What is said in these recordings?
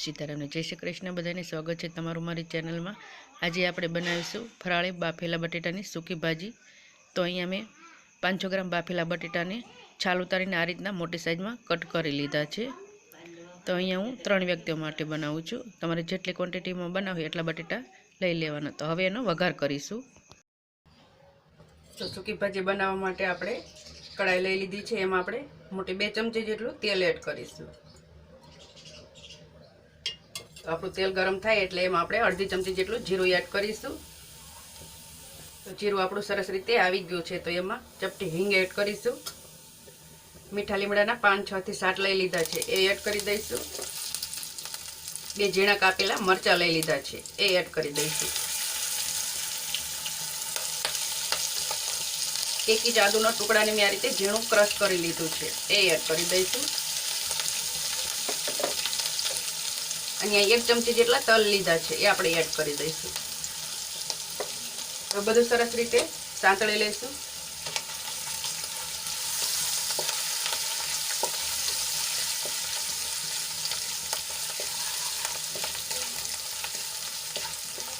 સીતારામને જય શ્રી કૃષ્ણ બધાને સ્વાગત છે તમારું મારી ચેનલમાં। આજે આપણે બનાવીશું ફરાળી બાફેલા બટેટાની સૂકી ભાજી। તો અહીંયા મેં 500 ગ્રામ બાફેલા બટેટાને છાલ ઉતારીને આ રીતના મોટી સાઈઝમાં કટ કરી લીધા છે। તો અહીંયા હું 3 વ્યક્તિઓ માટે બનાવું છું। તમારે જેટલી ક્વોન્ટિટીમાં બનાવો એટલા બટેટા લઈ લેવાના। તો હવે એનો વઘાર કરીશું। તો સૂકી ભાજી બનાવવા માટે આપણે કઢાઈ લઈ લીધી છે। એમાં આપણે મોટી 2 ચમચી જેટલું તેલ એડ કરીશું। तो આપણું તેલ ગરમ થાય એટલે એમાં આપણે અડધી ચમચી જેટલું જીરું એડ કરીશું। તો જીરું આપણું સરસ રીતે આવી ગયું છે તો એમાં ચપટી હિંગ એડ કરીશું। મીઠા લીમડાના 5-6 થી 7 લઈ લીધા છે એ એડ કરી દઈશું। 2 ઝીણા કાપેલા મરચાં લઈ લીધા છે એ એડ કરી દઈશું। 1 ઇંચ આદુના ટુકડાને મેં આ રીતે ઝીણું ક્રશ કરી લીધું છે એ એડ કરી દઈશું। અહીંયા 1 ચમચી જેટલા તલ લીધા છે એ આપણે એડ કરી દઈશું। તો બધું સરસ રીતે સાંતળી લઈશું।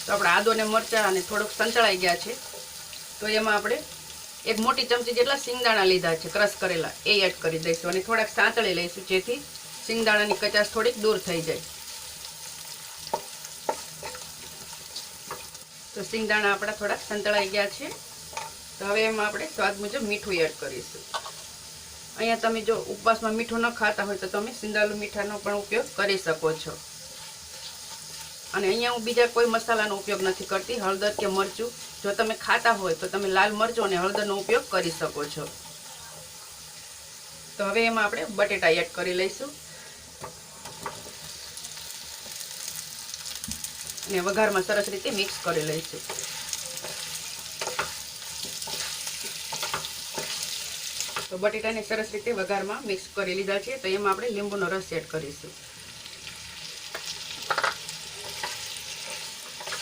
તો આપણા આદુ અને મરચાં અને થોડુંક સંતળાઈ ગયા છે તો એમાં આપણે 1 મોટી ચમચી જેટલા સિંગદાણા લીધા છે ક્રશ કરેલા એ એડ કરી દઈશું અને થોડાક સાંતળી લઈશું જેથી સિંગદાણાની કચાશ થોડીક દૂર થઈ જાય। तो सिंगदाणा अपना थोड़ा संतळाई गया है। तो हवे एमां आपणे स्वाद मुजब मीठुं एड करीशुं। अहींया तमे जो उपवास में मीठुं न खाता होय तो तमे सिंधालू मीठानो पण उपयोग करी शको छो। अने अहींया हूँ बीजा कोई मसालानो उपयोग नथी करती। हळदर के मरचुं जो तमे खाता होय तो तमे लाल मरचुं अने हळदरनो उपयोग करी शको छो। तो हवे एमां आपणे बटेटा एड करी लईशुं ने वघार में सरस रीते मिक्स करी लईशुं। तो बटेटा ने सरस रीते वघार में मिक्स करी लीधा छे। तो एमां आपणे લીંબુનો रस एड करीशुं।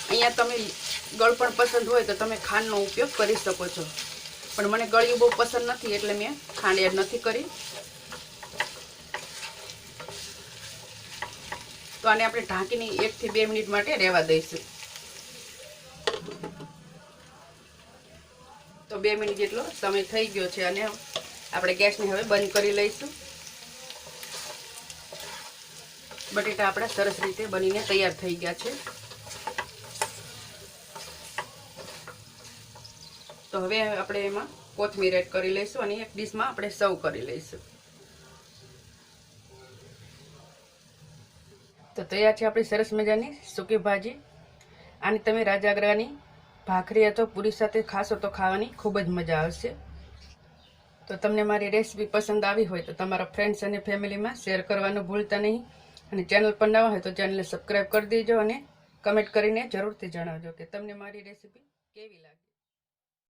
अहींया तमे गळपण पसंद होय तो तमे खांडनो उपयोग करी शको छो पण मने गळ्युं बहु पसंद नथी एटले मैं खांड एड नथी करी। तो आने आपणे ढांकीने 1 થી 2 मिनिट माटे रहेवा दईशुं। तो 2 मिनिट जेटलो समय थई गयो छे अने आपणे गैसने हवे बंध करी लईशुं। बटेटा आपणा सरस रीते बनीने तैयार थई गया छे। तो हवे आपणे एमां कोथमीर एड करी लईशुं अने एक डिशमां आपणे सर्व करी लईशुं। तो तैयार है अपनी सरस मजानी सूकी भाजी। आनी तमे राजागरानी भाखरी अथवा पूरी साथे खाशो तो खावानी खूब ज मजा आवशे। तो तमने मारी रेसिपी पसंद आवी होय तो तमारा फ्रेंड्स अने फेमिली में शेर करवानुं भूलता नहीं। अने चेनल पर नवा होय तो चेनल ने सब्सक्राइब कर दीजो अने कमेंट करीने जरूरथी जणावजो के तमने मारी रेसिपी केवी लागी।